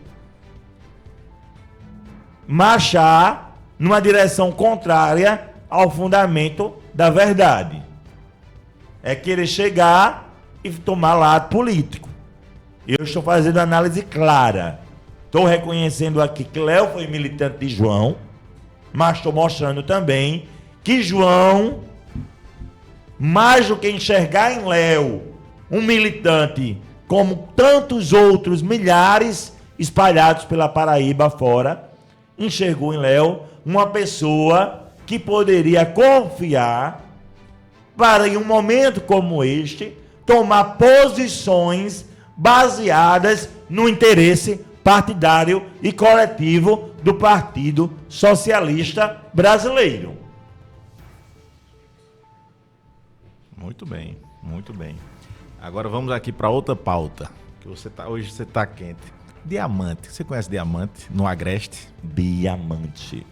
marchar numa direção contrária ao fundamento da verdade. É querer chegar e tomar lado político. Eu estou fazendo análise clara. Estou reconhecendo aqui que Léo foi militante de João, mas estou mostrando também que João, mais do que enxergar em Léo um militante como tantos outros milhares espalhados pela Paraíba fora, enxergou em Léo uma pessoa que poderia confiar para, em um momento como este, tomar posições baseadas no interesse partidário e coletivo do Partido Socialista Brasileiro. Muito bem, muito bem. Agora vamos aqui para outra pauta, que hoje você tá quente. Diamante, você conhece Diamante no Agreste? Diamante.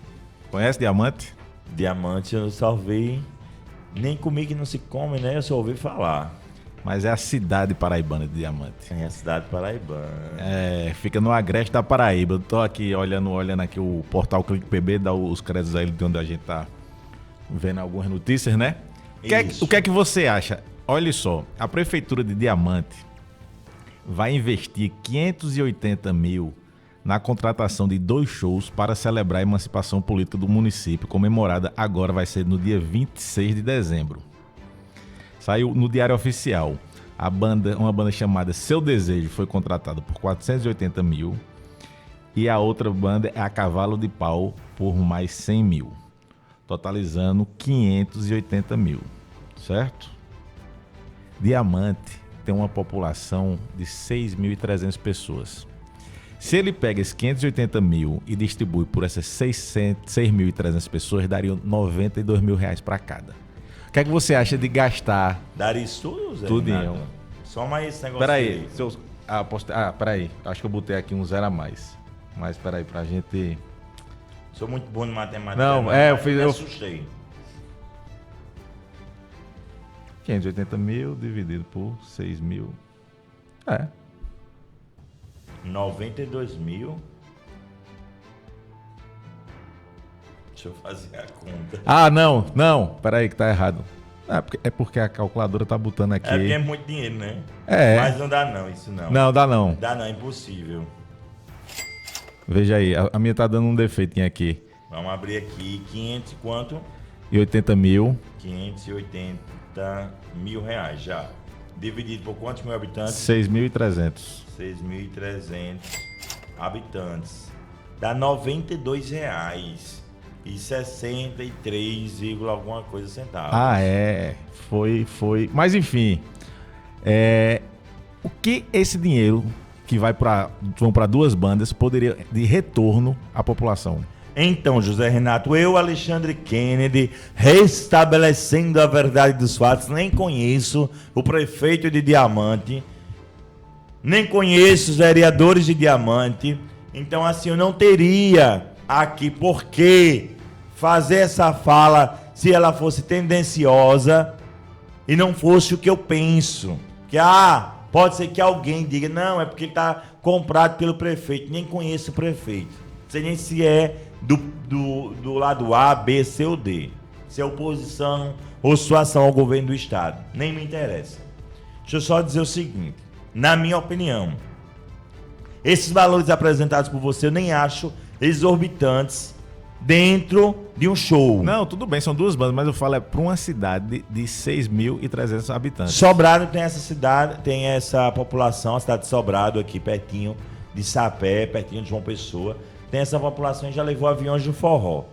Conhece Diamante? Diamante eu só vi, nem comigo não se come, né? Eu só ouvi falar. Mas é a cidade paraibana de Diamante. É a cidade paraibana. É, fica no Agreste da Paraíba. Eu tô aqui olhando aqui o portal Clique PB, dá os créditos aí de onde a gente tá vendo algumas notícias, né? O que é que você acha? Olha só, a Prefeitura de Diamante vai investir 580 mil na contratação de 2 shows para celebrar a emancipação política do município, comemorada agora, vai ser no dia 26 de dezembro. Saiu no Diário Oficial. Uma banda chamada Seu Desejo foi contratada por 480 mil e a outra banda é a Cavalo de Pau por mais 100 mil, totalizando 580 mil, certo? Diamante tem uma população de 6.300 pessoas. Se ele pega esses 580 mil e distribui por essas 6.300 pessoas, daria 92 mil reais para cada. O que é que você acha de gastar? Daria isso tudo, Zé? Tudinho. Só mais esse negócio. Peraí, peraí. Acho que eu botei aqui um 0 a mais. Mas peraí, pra gente... Sou muito bom em matemática. Não, eu assustei. 580 mil dividido por 6 mil. 92 mil. Deixa eu fazer a conta. Ah, não. Peraí que tá errado. É porque a calculadora tá botando aqui. É porque é muito dinheiro, né? É. Mas não dá não, isso não. Não, dá não. Dá não, é impossível. Veja aí, a minha tá dando um defeitinho aqui. Vamos abrir aqui, 500 quanto? E 80 mil. 580 mil reais já. Dividido por quantos mil habitantes? 6.300. 6.300 habitantes. Dá R$92 e 63, alguma coisa centavos. Ah, é. Foi. Mas enfim, o que esse dinheiro que vão para 2 bandas poderia de retorno à população? Então, José Renato, eu, Alexandre Kennedy, restabelecendo a verdade dos fatos, nem conheço o prefeito de Diamante, nem conheço os vereadores de Diamante, então assim, eu não teria aqui por que fazer essa fala se ela fosse tendenciosa e não fosse o que eu penso. Que, pode ser que alguém diga, não, é porque ele está comprado pelo prefeito. Nem conheço o prefeito. Não sei nem se é do lado A, B, C ou D. Se é oposição ou situação ao governo do estado. Nem me interessa. Deixa eu só dizer o seguinte. Na minha opinião, esses valores apresentados por você eu nem acho exorbitantes dentro de um show. Não, tudo bem, são 2 bandas, mas eu falo para uma cidade de 6.300 habitantes. Sobrado tem essa cidade, tem essa população, a cidade de Sobrado aqui pertinho de Sapé, pertinho de João Pessoa. tem essa população e já levou Aviões do Forró.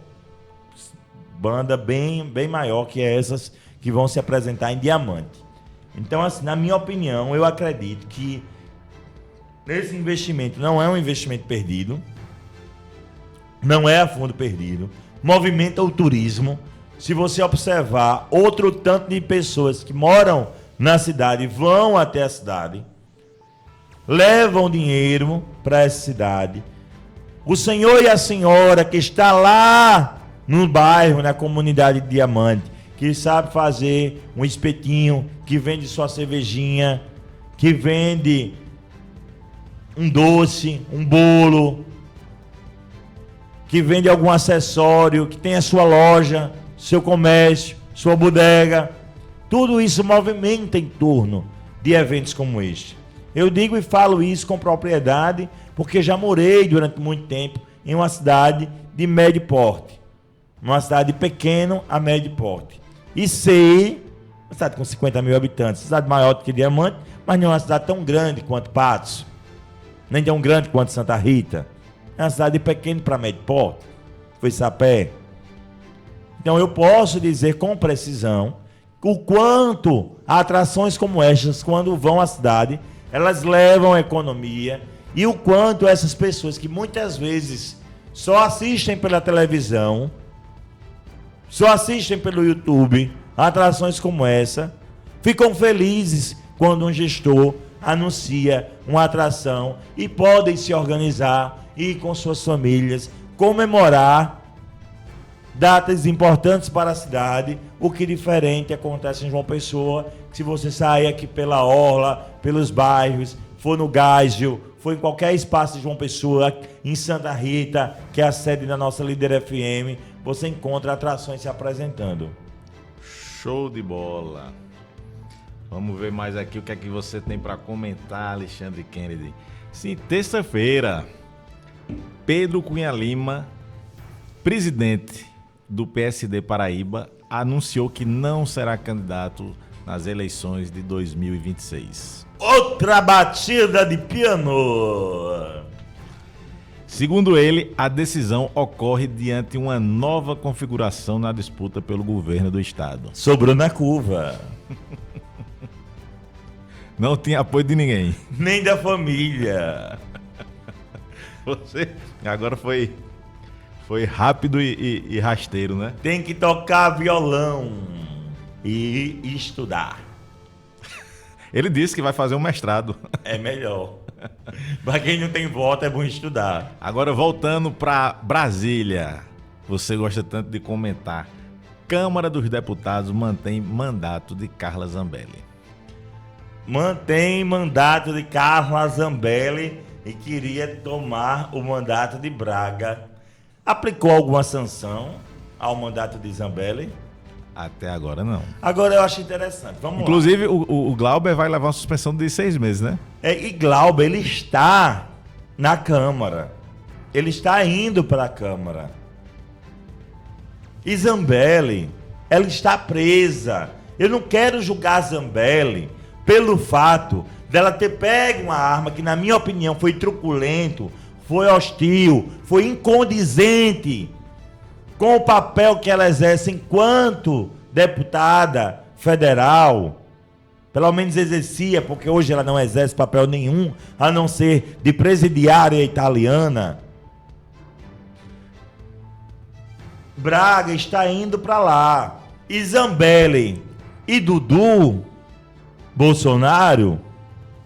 Banda bem maior que essas que vão se apresentar em Diamante. Então, assim, na minha opinião, eu acredito que esse investimento não é um investimento perdido, não é a fundo perdido, movimenta o turismo. Se você observar, outro tanto de pessoas que moram na cidade vão até a cidade, levam dinheiro para essa cidade. O senhor e a senhora que está lá no bairro, na comunidade de Diamante, que sabe fazer um espetinho, que vende sua cervejinha, que vende um doce, um bolo, que vende algum acessório, que tem a sua loja, seu comércio, sua bodega, tudo isso movimenta em torno de eventos como este. Eu digo e falo isso com propriedade, porque já morei durante muito tempo em uma cidade de médio porte, uma cidade de pequeno a médio porte. E sei, uma cidade com 50 mil habitantes, cidade maior do que Diamante, mas não é uma cidade tão grande quanto Patos, nem tão grande quanto Santa Rita. É uma cidade de pequeno para médio porte, foi Sapé. Então eu posso dizer com precisão o quanto atrações como estas, quando vão à cidade, elas levam a economia, e o quanto essas pessoas que muitas vezes só assistem pela televisão, só assistem pelo YouTube, atrações como essa, ficam felizes quando um gestor anuncia uma atração e podem se organizar e ir com suas famílias comemorar datas importantes para a cidade. O que diferente acontece em João Pessoa, que se você sair aqui pela orla, pelos bairros, for no Gágio, for em qualquer espaço de João Pessoa, em Santa Rita, que é a sede da nossa Líder FM, você encontra atrações se apresentando. Show de bola. Vamos ver mais aqui o que é que você tem para comentar, Alexandre Kennedy. Sim, terça-feira, Pedro Cunha Lima, presidente do PSD Paraíba, anunciou que não será candidato nas eleições de 2026. Outra batida de piano! Segundo ele, a decisão ocorre diante de uma nova configuração na disputa pelo governo do estado. Sobrou na curva. Não tinha apoio de ninguém. Nem da família. Você agora foi rápido e rasteiro, né? Tem que tocar violão e estudar. Ele disse que vai fazer um mestrado. É melhor. Para quem não tem voto, é bom estudar. Agora, voltando para Brasília. Você gosta tanto de comentar. Câmara dos Deputados mantém mandato de Carla Zambelli. Mantém mandato de Carla Zambelli e queria tomar o mandato de Braga. Aplicou alguma sanção ao mandato de Zambelli? Até agora não. Agora eu acho interessante. Vamos Inclusive, lá. o Glauber vai levar uma suspensão de 6 meses, né? E Glauber, ele está na Câmara. Ele está indo para a Câmara. E Zambelli, ela está presa. Eu não quero julgar Zambelli pelo fato dela ter pego uma arma que, na minha opinião, foi truculento, foi hostil, foi incondizente com o papel que ela exerce enquanto deputada federal. Pelo menos exercia, porque hoje ela não exerce papel nenhum, a não ser de presidiária italiana. Braga está indo para lá. E Zambelli e Dudu Bolsonaro,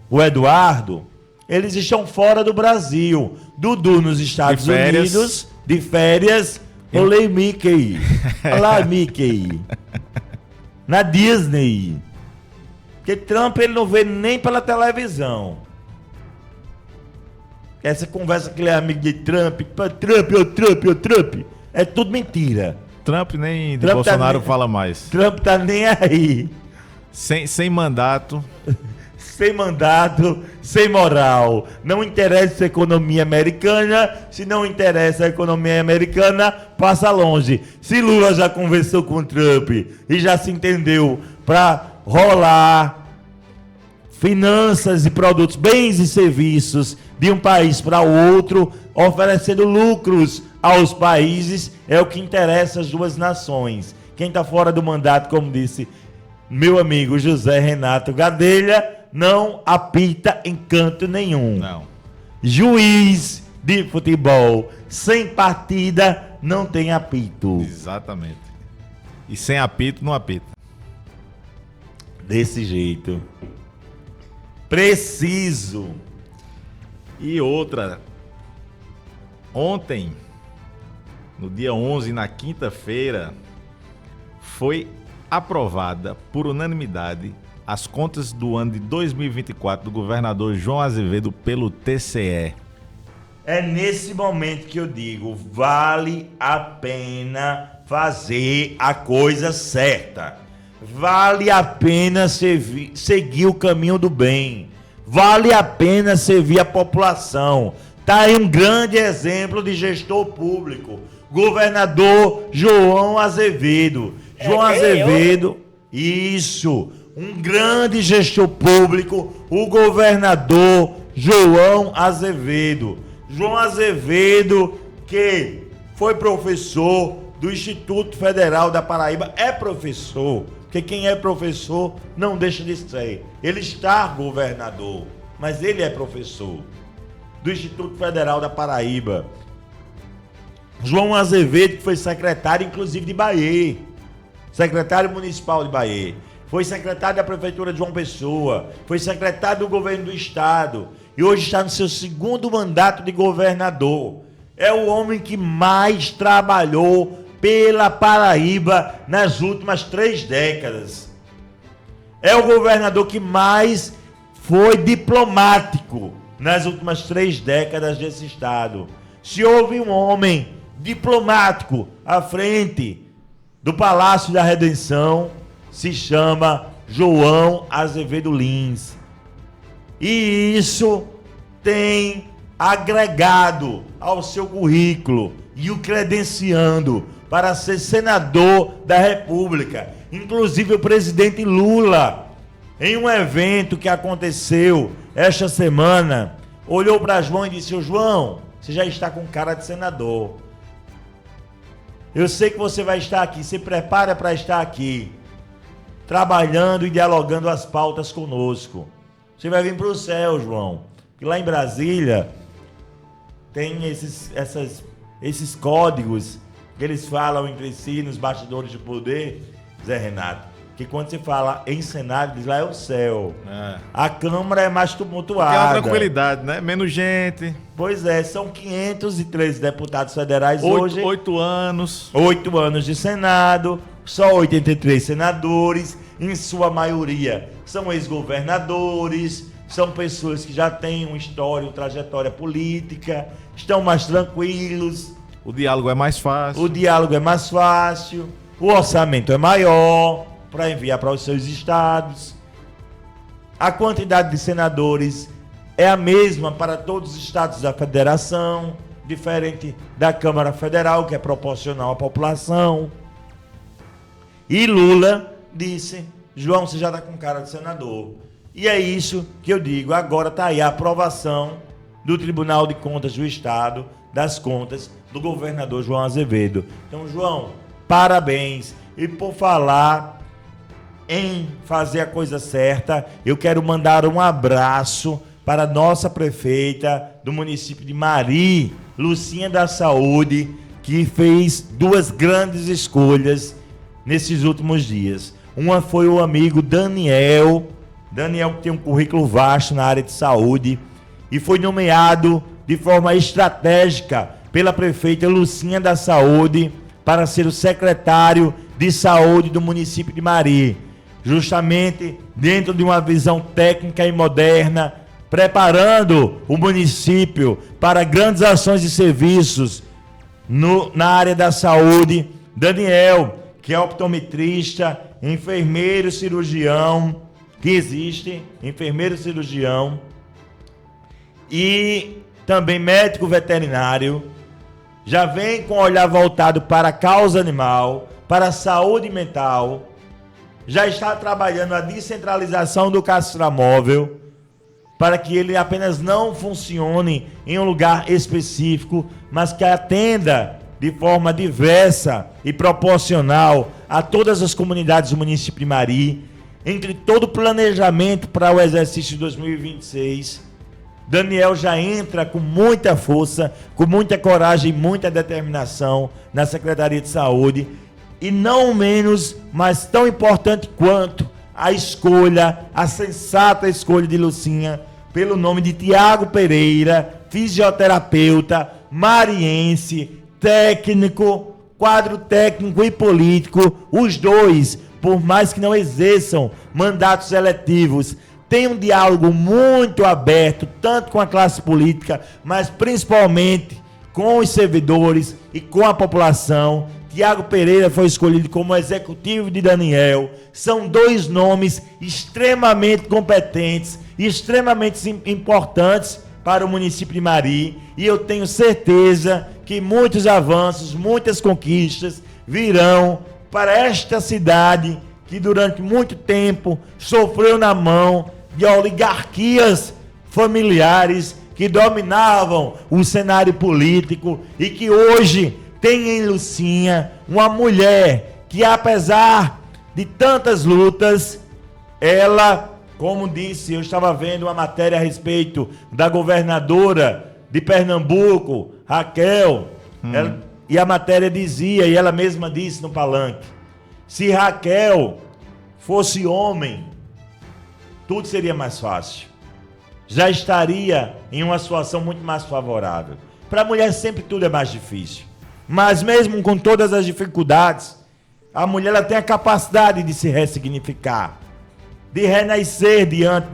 o Eduardo, eles estão fora do Brasil. Dudu nos Estados Unidos, de férias. Olê Mickey. Olá, Mickey. Na Disney. Porque Trump ele não vê nem pela televisão. Essa conversa que ele é amigo de Trump, Trump, é tudo mentira. Trump nem de Bolsonaro fala mais. Trump tá nem aí. Sem mandato. Sem mandato, sem moral. Não interessa a economia americana. Se não interessa a economia americana, passa longe. Se Lula já conversou com Trump e já se entendeu para rolar finanças e produtos, bens e serviços de um país para o outro, oferecendo lucros aos países, é o que interessa as duas nações. Quem está fora do mandato, como disse meu amigo José Renato Gadelha, não apita em canto nenhum. Não. Juiz de futebol sem partida não tem apito. Exatamente. E sem apito, não apita. Desse jeito. Preciso. E outra, ontem, no dia 11, na quinta-feira, foi aprovada por unanimidade as contas do ano de 2024 do governador João Azevedo pelo TCE. É nesse momento que eu digo, vale a pena fazer a coisa certa. Vale a pena seguir o caminho do bem. Vale a pena servir a população. Tá aí um grande exemplo de gestor público. Governador João Azevedo. João Azevedo, isso, um grande gestor público, o governador João Azevedo. João Azevedo, que foi professor do Instituto Federal da Paraíba, é professor, porque quem é professor não deixa de ser. Ele está governador, mas ele é professor do Instituto Federal da Paraíba. João Azevedo, que foi secretário, inclusive, de Bahia, secretário municipal de Bahia, foi secretário da Prefeitura de João Pessoa, foi secretário do governo do estado e hoje está no seu segundo mandato de governador. É o homem que mais trabalhou pela Paraíba nas últimas 3 décadas. É o governador que mais foi diplomático nas últimas 3 décadas desse estado. Se houve um homem diplomático à frente do Palácio da Redenção, se chama João Azevedo Lins. E isso tem agregado ao seu currículo e o credenciando para ser senador da República. Inclusive o presidente Lula, em um evento que aconteceu esta semana, olhou para João e disse: "Ô João, você já está com cara de senador. Eu sei que você vai estar aqui, se prepara para estar aqui, trabalhando e dialogando as pautas conosco. Você vai vir para o céu, João." Porque lá em Brasília tem esses códigos que eles falam entre si nos bastidores de poder, Zé Renato, que quando você fala em Senado, diz lá é o céu. A Câmara é mais tumultuada. Tem uma tranquilidade, né? Menos gente. Pois é, são 513 deputados federais hoje. 8 anos. 8 anos de Senado, só 83 senadores, em sua maioria são ex-governadores, são pessoas que já têm uma história, uma trajetória política, estão mais tranquilos. O diálogo é mais fácil. O diálogo é mais fácil, o orçamento é maior para enviar para os seus estados. A quantidade de senadores é a mesma para todos os estados da federação, diferente da Câmara Federal, que é proporcional à população. E Lula disse: "João, você já está com cara de senador." E é isso que eu digo. Agora está aí a aprovação do Tribunal de Contas do Estado, das contas do governador João Azevedo. Então, João, parabéns. E por falar em fazer a coisa certa, eu quero mandar um abraço para a nossa prefeita do município de Mari, Lucinha da Saúde, que fez 2 grandes escolhas nesses últimos dias. Uma foi o amigo Daniel, que tem um currículo vasto na área de saúde e foi nomeado de forma estratégica pela prefeita Lucinha da Saúde para ser o secretário de saúde do município de Mari, justamente dentro de uma visão técnica e moderna, preparando o município para grandes ações e serviços na área da saúde. Daniel, que é optometrista, enfermeiro cirurgião, que existe, enfermeiro cirurgião, e também médico veterinário, já vem com o olhar voltado para a causa animal, para a saúde mental, já está trabalhando a descentralização do castramóvel para que ele apenas não funcione em um lugar específico, mas que atenda de forma diversa e proporcional a todas as comunidades do município de Mari, entre todo o planejamento para o exercício de 2026. Daniel já entra com muita força, com muita coragem e muita determinação na Secretaria de Saúde, e não menos, mas tão importante quanto a escolha, a sensata escolha de Lucinha, pelo nome de Tiago Pereira, fisioterapeuta, mariense, técnico, quadro técnico e político, os dois, por mais que não exerçam mandatos eletivos, tem um diálogo muito aberto, tanto com a classe política, mas principalmente com os servidores e com a população. Tiago Pereira foi escolhido como executivo de Daniel. São dois nomes extremamente competentes e extremamente importantes para o município de Mari. E eu tenho certeza que muitos avanços, muitas conquistas virão para esta cidade que durante muito tempo sofreu na mão de oligarquias familiares que dominavam o cenário político e que hoje tem em Lucinha uma mulher que, apesar de tantas lutas, ela, como disse, eu estava vendo uma matéria a respeito da governadora de Pernambuco, Raquel, e a matéria dizia, e ela mesma disse no palanque, se Raquel fosse homem, tudo seria mais fácil. Já estaria em uma situação muito mais favorável. Para a mulher sempre tudo é mais difícil. Mas mesmo com todas as dificuldades, a mulher ela tem a capacidade de se ressignificar, de renascer diante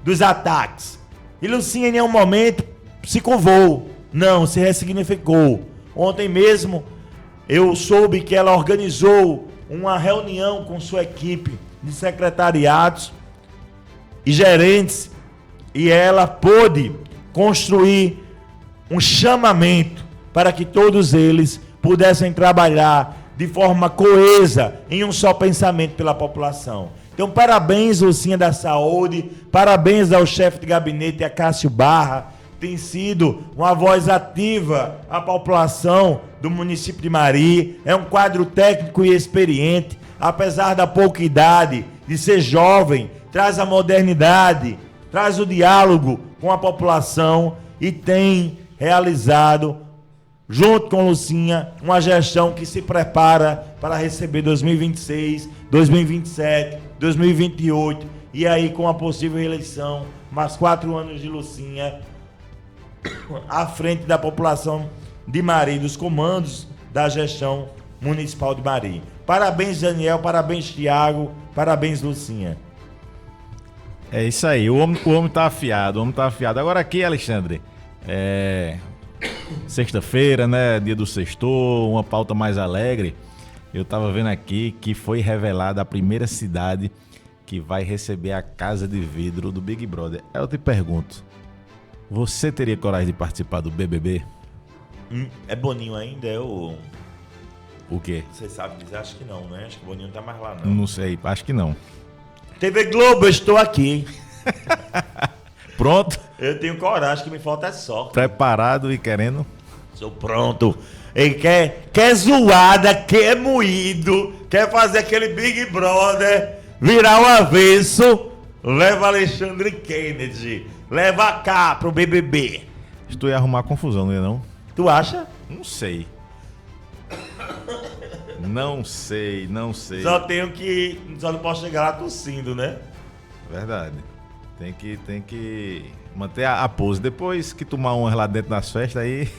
dos ataques. E Lucinha em nenhum momento se curvou, não, se ressignificou. Ontem mesmo eu soube que ela organizou uma reunião com sua equipe de secretariados e gerentes, e ela pôde construir um chamamento para que todos eles pudessem trabalhar de forma coesa, em um só pensamento pela população. Então, parabéns, Lucinha da Saúde, parabéns ao chefe de gabinete, a Cássio Barra, tem sido uma voz ativa à população do município de Mari, é um quadro técnico e experiente, apesar da pouca idade, de ser jovem, traz a modernidade, traz o diálogo com a população e tem realizado, junto com Lucinha, uma gestão que se prepara para receber 2026, 2027, 2028 e aí com a possível eleição, mais 4 anos de Lucinha à frente da população de Mari, dos comandos da gestão municipal de Mari. Parabéns, Daniel, parabéns, Tiago, parabéns, Lucinha. É isso aí, o homem tá afiado, Agora aqui, Alexandre, sexta-feira, né, dia do sextou, uma pauta mais alegre. Eu tava vendo aqui que foi revelada a primeira cidade que vai receber a casa de vidro do Big Brother. Eu te pergunto, você teria coragem de participar do BBB? É Boninho ainda? O quê? Você sabe dizer? Acho que não, né? Acho que o Boninho não tá mais lá, não. Não sei, acho que não. TV Globo, eu estou aqui. Pronto? Eu tenho coragem, que me falta é sorte. Preparado e querendo? Sou pronto. Ele quer zoada, quer moído, quer fazer aquele Big Brother virar o avesso. Leva Alexandre Kennedy. Leva cá pro BBB. Tu ia arrumar confusão, não ia não? Tu acha? Não sei. Não sei. Só não posso chegar lá tossindo, né? Verdade. Tem que manter a pose. Depois que tomar umas lá dentro das festas aí...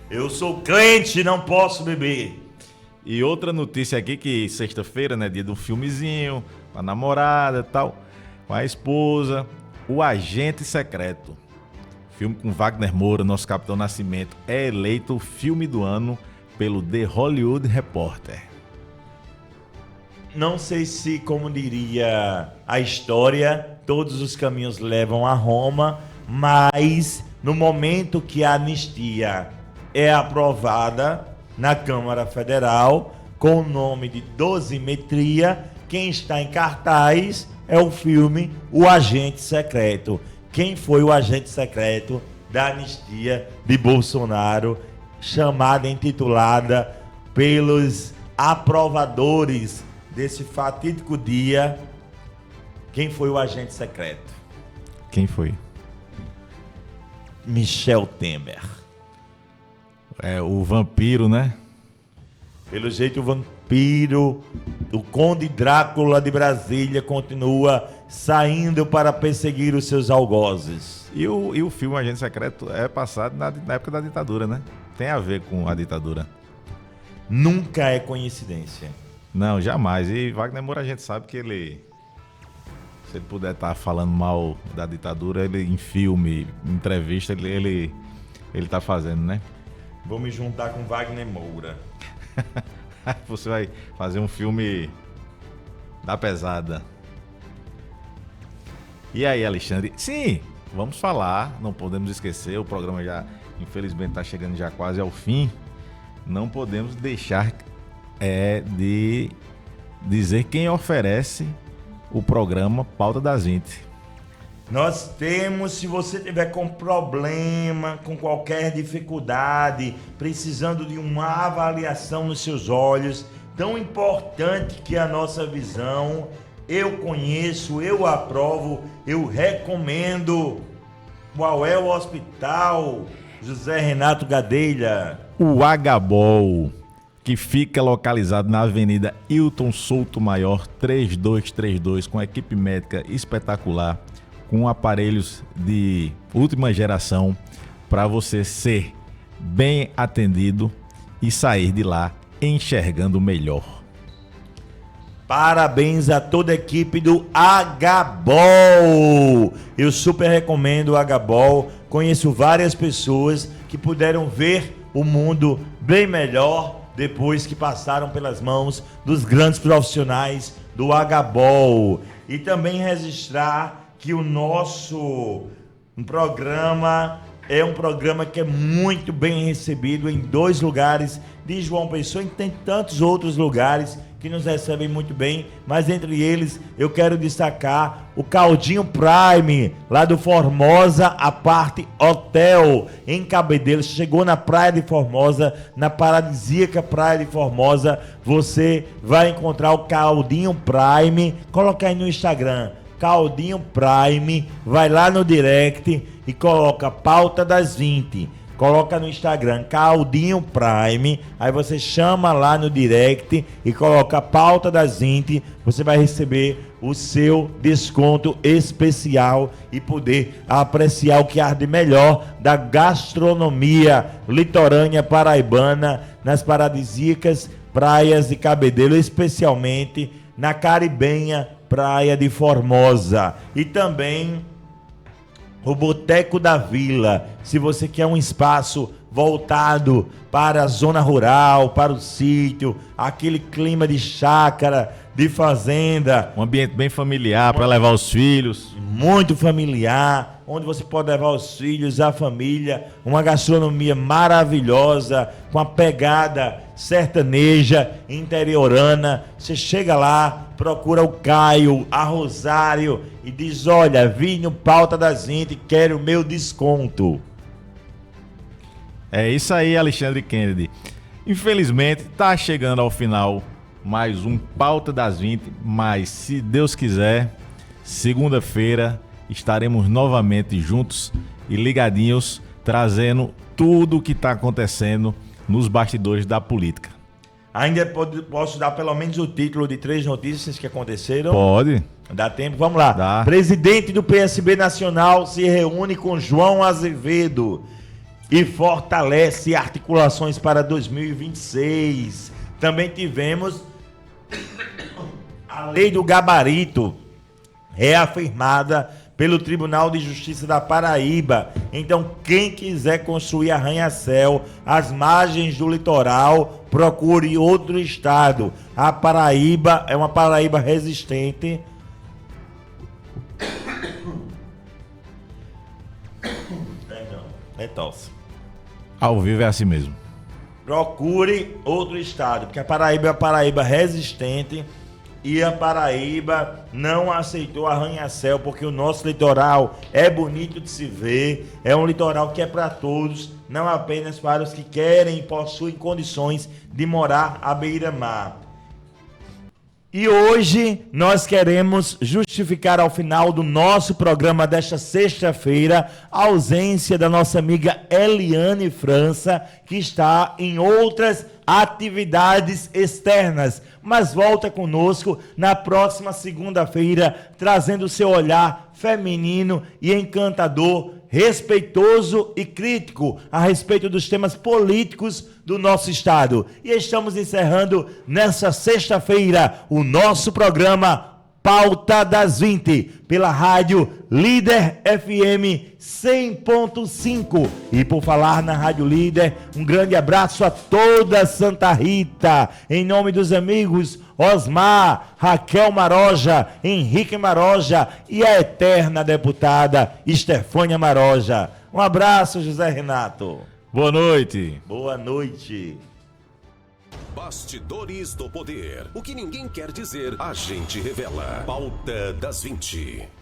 Eu sou crente, não posso beber. E outra notícia aqui que sexta-feira, né, dia do filmezinho, com a namorada e tal, com a esposa, O Agente Secreto. Filme com Wagner Moura, nosso Capitão Nascimento, é eleito o filme do ano pelo The Hollywood Reporter. Não sei se, como diria a história, todos os caminhos levam a Roma, mas no momento que a anistia é aprovada na Câmara Federal, com o nome de dosimetria, quem está em cartaz é o filme O Agente Secreto. Quem foi o agente secreto da anistia de Bolsonaro, intitulada pelos aprovadores desse fatídico dia? Quem foi o agente secreto? Quem foi? Michel Temer. É o vampiro, né? Pelo jeito, o vampiro, o Conde Drácula de Brasília, continua saindo para perseguir os seus algozes. E o filme Agente Secreto é passado na época da ditadura, né? Tem a ver com a ditadura. Nunca é coincidência. Não, jamais. E Wagner Moura, a gente sabe que ele... Se ele puder estar falando mal da ditadura, ele em filme, em entrevista, ele tá fazendo, né? Vou me juntar com Wagner Moura. Você vai fazer um filme da pesada. E aí, Alexandre? Sim, vamos falar, não podemos esquecer, o programa já, infelizmente, está chegando já quase ao fim. Não podemos deixar de dizer quem oferece o programa Pauta das 20. Nós temos, se você tiver com problema, com qualquer dificuldade, precisando de uma avaliação nos seus olhos, tão importante que a nossa visão, eu conheço, eu aprovo, eu recomendo. Qual é o hospital, José Renato Gadelha? O Agabol, que fica localizado na Avenida Hilton Souto Maior 3232, com equipe médica espetacular, com aparelhos de última geração para você ser bem atendido e sair de lá enxergando melhor. Parabéns a toda a equipe do Agabol. Eu super recomendo o Agabol. Conheço várias pessoas que puderam ver o mundo bem melhor depois que passaram pelas mãos dos grandes profissionais do Agabol. E também registrar que o nosso programa é um programa que é muito bem recebido em 2 lugares de João Pessoa, e tem tantos outros lugares que nos recebem muito bem, mas entre eles eu quero destacar o Caldinho Prime, lá do Formosa, a parte Hotel, em Cabedelo. Chegou na Praia de Formosa, na paradisíaca Praia de Formosa, você vai encontrar o Caldinho Prime. Coloca aí no Instagram, Caldinho Prime, vai lá no direct e coloca Pauta das 20. Coloca no Instagram Caldinho Prime, aí você chama lá no direct e coloca Pauta das 20, você vai receber o seu desconto especial e poder apreciar o que há de melhor da gastronomia litorânea paraibana nas paradisíacas praias de Cabedelo, especialmente na caribenha Praia de Formosa. E também o Boteco da Vila, se você quer um espaço voltado para a zona rural, para o sítio, aquele clima de chácara, de fazenda. Um ambiente bem familiar para levar os filhos. Muito familiar, onde você pode levar os filhos, a família, uma gastronomia maravilhosa, com a pegada sertaneja, interiorana. Você chega lá, procura o Caio, a Rosário e diz: olha, vim no Pauta das 20, quero o meu desconto. É isso aí, Alexandre Kennedy. Infelizmente, tá chegando ao final mais um Pauta das 20, mas se Deus quiser, segunda-feira estaremos novamente juntos e ligadinhos, trazendo tudo o que está acontecendo nos bastidores da política. Ainda posso dar pelo menos o título de 3 notícias que aconteceram? Pode. Dá tempo? Vamos lá. Dá. Presidente do PSB Nacional se reúne com João Azevedo e fortalece articulações para 2026. Também tivemos a lei do gabarito reafirmada pelo Tribunal de Justiça da Paraíba. Então, quem quiser construir arranha-céu às margens do litoral, procure outro estado. A Paraíba é uma Paraíba resistente. É tosse. Ao vivo é assim mesmo. Procure outro estado, porque a Paraíba é uma Paraíba resistente. e a Paraíba não aceitou arranha-céu, porque o nosso litoral é bonito de se ver, é um litoral que é para todos, não apenas para os que querem e possuem condições de morar à beira-mar. E hoje nós queremos justificar ao final do nosso programa desta sexta-feira a ausência da nossa amiga Eliane França, que está em outras atividades externas, mas volta conosco na próxima segunda-feira, trazendo o seu olhar feminino e encantador, respeitoso e crítico a respeito dos temas políticos do nosso estado. E estamos encerrando nessa sexta-feira o nosso programa Pauta das 20, pela rádio Líder FM 100.5. E por falar na Rádio Líder, um grande abraço a toda Santa Rita, em nome dos amigos Osmar, Raquel Maroja, Henrique Maroja e a eterna deputada Estefânia Maroja. Um abraço, José Renato. Boa noite. Boa noite. Bastidores do Poder. O que ninguém quer dizer, a gente revela. Pauta das 20.